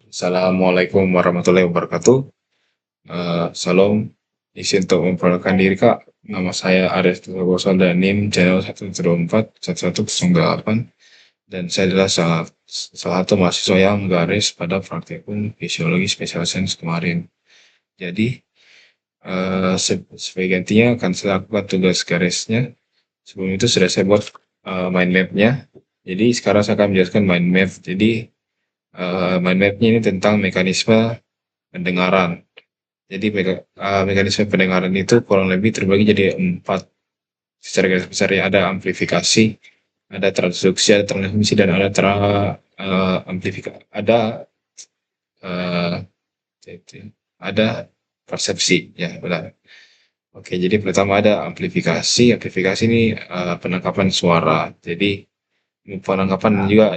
Assalamualaikum warahmatullahi wabarakatuh. Salam, izin untuk memperkenalkan diri Kak. Nama saya Arif Tugoso dan NIM channel 104 1108 dan saya adalah salah satu mahasiswa yang menggaris pada praktikum fisiologi special science kemarin. Jadi, sebagai gantinya akan saya lakukan tugas garisnya. Sebelum itu sudah saya buat mind map-nya. Jadi sekarang saya akan menjelaskan mind map. Jadi, mind map-nya ini tentang mekanisme pendengaran. Jadi mekanisme pendengaran itu kurang lebih terbagi jadi 4 secara garis besar ya. Ada amplifikasi, ada transduksi, ada transmisi, dan ada amplifikasi, eh, ada persepsi ya, benar. Oke, jadi pertama ada amplifikasi. Amplifikasi ini penangkapan suara. Jadi penangkapan dan juga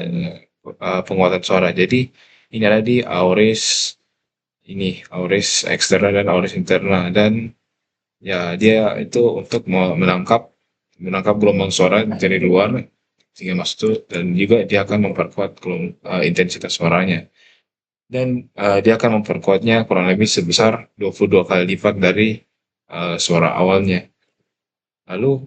penguatan suara. Jadi ini ada di auris eksterna dan auris interna, dan ya dia itu untuk menangkap gelombang suara dari luar sehingga masuk, dan juga dia akan memperkuat intensitas suaranya, dan dia akan memperkuatnya kurang lebih sebesar 22 kali lipat dari suara awalnya. Lalu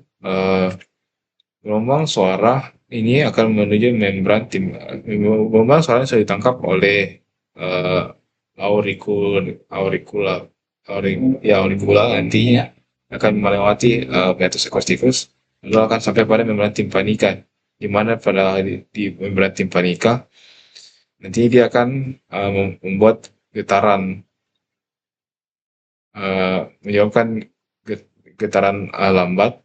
gelombang suara ini akan menuju membran gelombang suara sudah ditangkap oleh uh, auricula auricula nantinya akan melewati meatus acousticus, lalu akan sampai pada membran timpanika, di mana pada di membran timpanika nanti dia akan membuat getaran, menyebabkan getaran lambat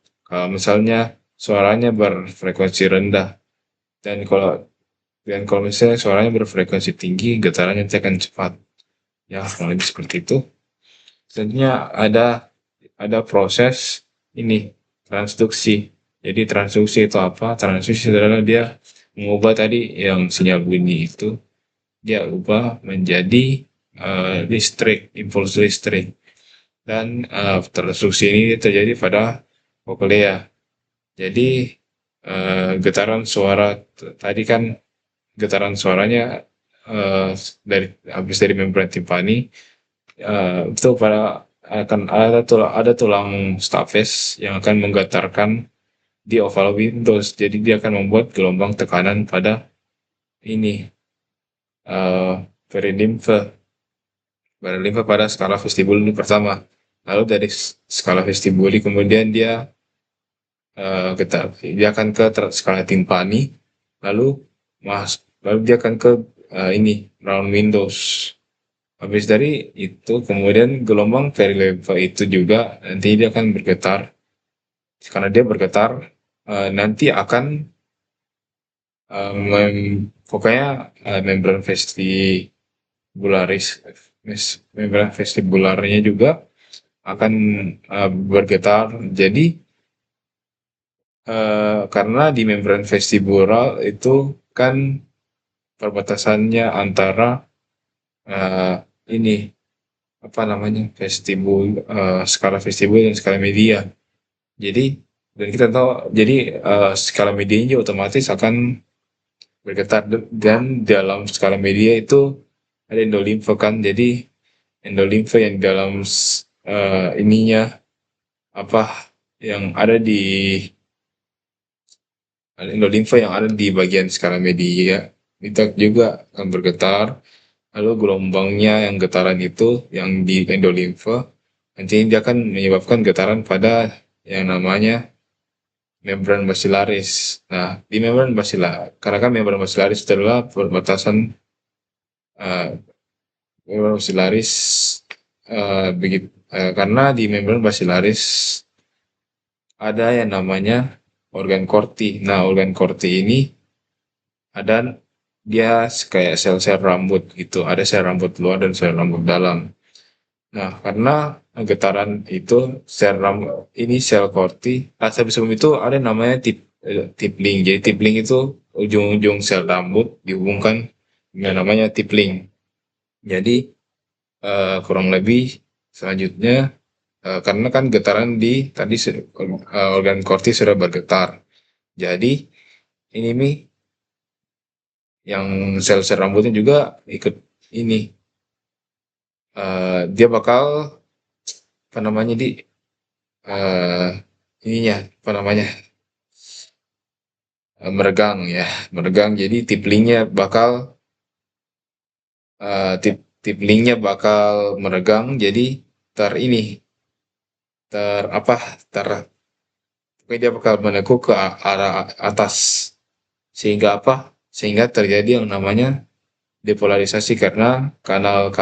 misalnya suaranya berfrekuensi rendah, dan kalau misalnya suaranya berfrekuensi tinggi, getarannya nanti akan cepat. Ya, kurang lebih seperti itu. Selanjutnya ada proses ini, transduksi. Jadi transduksi itu apa? Transduksi adalah dia mengubah tadi yang sinyal bunyi itu, dia ubah menjadi listrik, impuls listrik. Dan transduksi ini terjadi pada koklea. Jadi getaran suara tadi kan, getaran suaranya habis dari membran timpani, itu ada tulang Stapes yang akan menggetarkan di oval windows. Jadi dia akan membuat gelombang tekanan pada ini perilimfe pada skala vestibuli pertama. Lalu dari skala vestibuli kemudian dia akan ke skala timpani, lalu dia akan ke ini round windows. Habis dari itu kemudian gelombang perilemfa itu juga nanti dia akan bergetar. Karena dia bergetar, nanti akan pokoknya membran vestibularnya juga akan bergetar. Jadi karena di membran vestibular itu kan perbatasannya antara ini apa namanya, skala vestibul dan skala media. Jadi, dan kita tahu, jadi skala medianya otomatis akan bergetar, dan dalam skala media itu ada endolimfe kan. Jadi endolimfe yang dalam ininya apa yang ada di endolimfe yang ada di bagian skala media itu juga akan bergetar. Lalu gelombangnya yang getaran itu yang di endolimfe nanti dia akan menyebabkan getaran pada yang namanya membran basilaris. Nah, di membran basilaris, karena kan membran basilaris adalah perbatasan uh, membran basilaris begitu, karena di membran basilaris ada yang namanya organ Corti. Nah, organ Corti ini ada, dia kayak sel-sel rambut gitu. Ada sel rambut luar dan sel rambut dalam. Nah, karena getaran itu sel rambut ini sel Corti. Sebelum itu ada namanya tipling. Jadi tipling itu ujung-ujung sel rambut dihubungkan dengan namanya tipling. Jadi kurang lebih selanjutnya, karena kan getaran di tadi organ Corti sudah bergetar. Jadi ini nih yang sel-sel rambutnya juga ikut ini dia bakal apa namanya eh ininya apa namanya meregang ya, meregang. Jadi tip linknya bakal meregang. Jadi ter ini ter apa ter pokoknya dia bakal menekuk ke arah atas, sehingga apa? Sehingga terjadi yang namanya depolarisasi karena kanal K+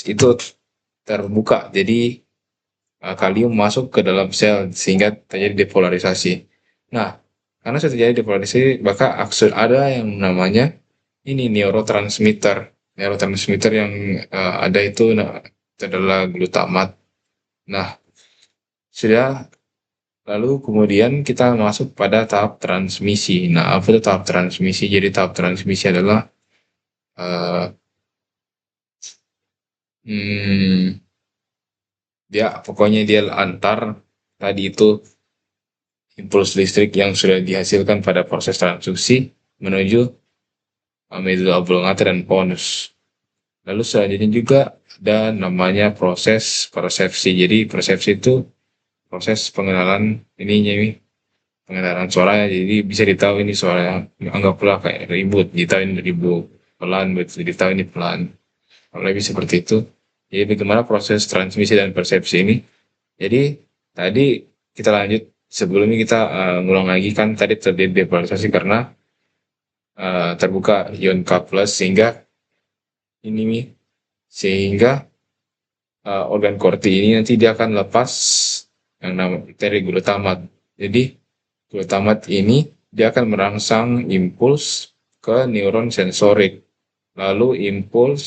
itu terbuka. Jadi kalium masuk ke dalam sel sehingga terjadi depolarisasi. Nah, karena sudah terjadi depolarisasi, maka ada yang namanya ini neurotransmitter. Neurotransmitter yang ada itu, itu adalah glutamat. Nah, sudah lalu kemudian kita masuk pada tahap transmisi. Nah, apa itu tahap transmisi? Jadi tahap transmisi adalah eh, hmm, dia pokoknya dia antar tadi itu impuls listrik yang sudah dihasilkan pada proses transduksi menuju medula oblongata dan pons. Lalu selanjutnya juga ada namanya proses persepsi. Jadi persepsi itu proses pengenalan ininya ini, pengenalan suaranya. Jadi bisa ditahu ini suaranya, anggaplah kayak ribut, ditahu ini ribut, pelan, betul ditahu ini pelan. Kalau lebih seperti itu. Jadi bagaimana proses transmisi dan persepsi ini? Jadi tadi kita lanjut, sebelumnya kita ngulang lagi kan tadi terjadi depolarisasi karena terbuka ion K+ sehingga ini nih, sehingga organ korti ini nanti dia akan lepas yang namanya dari glutamat. Jadi glutamat ini dia akan merangsang impuls ke neuron sensorik. Lalu impuls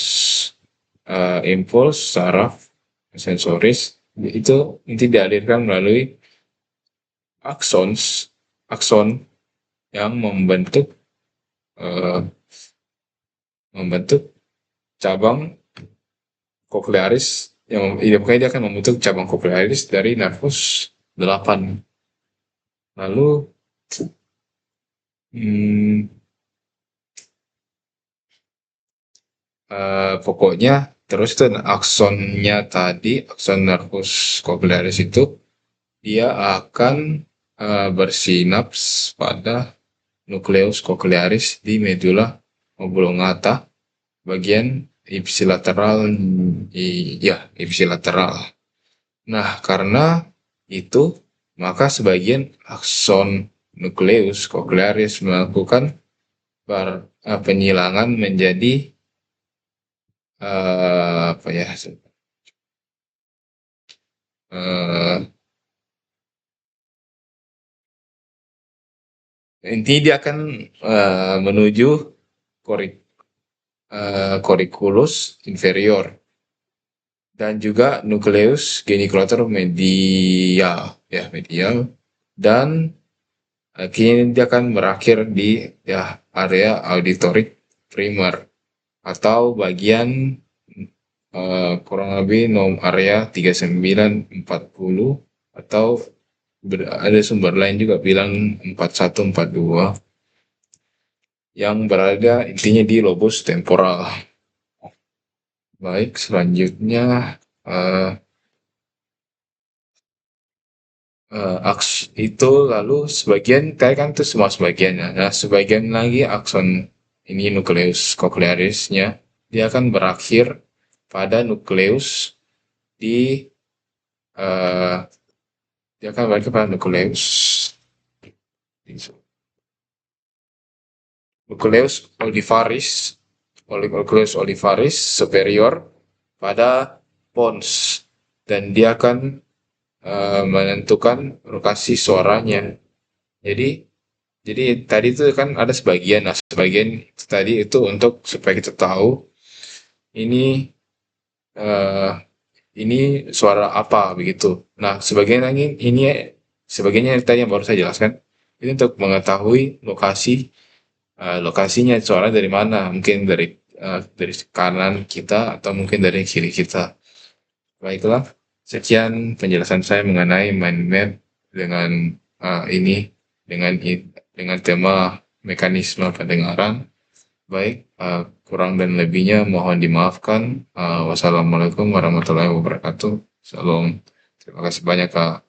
saraf sensoris itu nanti dialirkan melalui aksons akson yang eh, membentuk cabang koklearis, yang ya, pokoknya dia akan membentuk cabang koklearis dari nervus 8. Lalu hmm, pokoknya terus itu aksonnya tadi, akson nervus koklearis itu dia akan bersinaps pada nukleus koklearis di medula oblongata bagian ipsilateral, ya ipsilateral. Nah, karena itu maka sebagian akson nukleus koklearis melakukan penyilangan menjadi apa ya, eh, intinya dia akan menuju korik, coriculus inferior dan juga nukleus geniculata medial, ya medial, dan kini dia akan berakhir di ya area auditorik primer atau bagian kurang lebih area 3940, atau ada sumber lain juga bilang 4142, yang berada intinya di lobus temporal. Baik, selanjutnya eh, aks itu lalu sebagian kayak kan itu semua sebagiannya. Nah, sebagian lagi akson ini nukleus koklearisnya dia akan berakhir pada nukleus di eh, dia akan berakhir pada nukleus olivaris, nukleus olivaris superior pada pons, dan dia akan menentukan lokasi suaranya. Jadi jadi tadi itu kan ada sebagian, nah sebagian itu tadi itu untuk supaya kita tahu ini eh, ini suara apa begitu. Nah, sebagian lagi ini sebagiannya yang tadi yang baru saya jelaskan ini untuk mengetahui lokasinya suara dari mana, mungkin dari kanan kita atau mungkin dari kiri kita. Baiklah, sekian penjelasan saya mengenai mind map dengan ini dengan tema mekanisme pendengaran. Baik, Kurang dan lebihnya mohon dimaafkan. Wassalamualaikum warahmatullahi wabarakatuh. Shalom. Terima kasih banyak, Kak.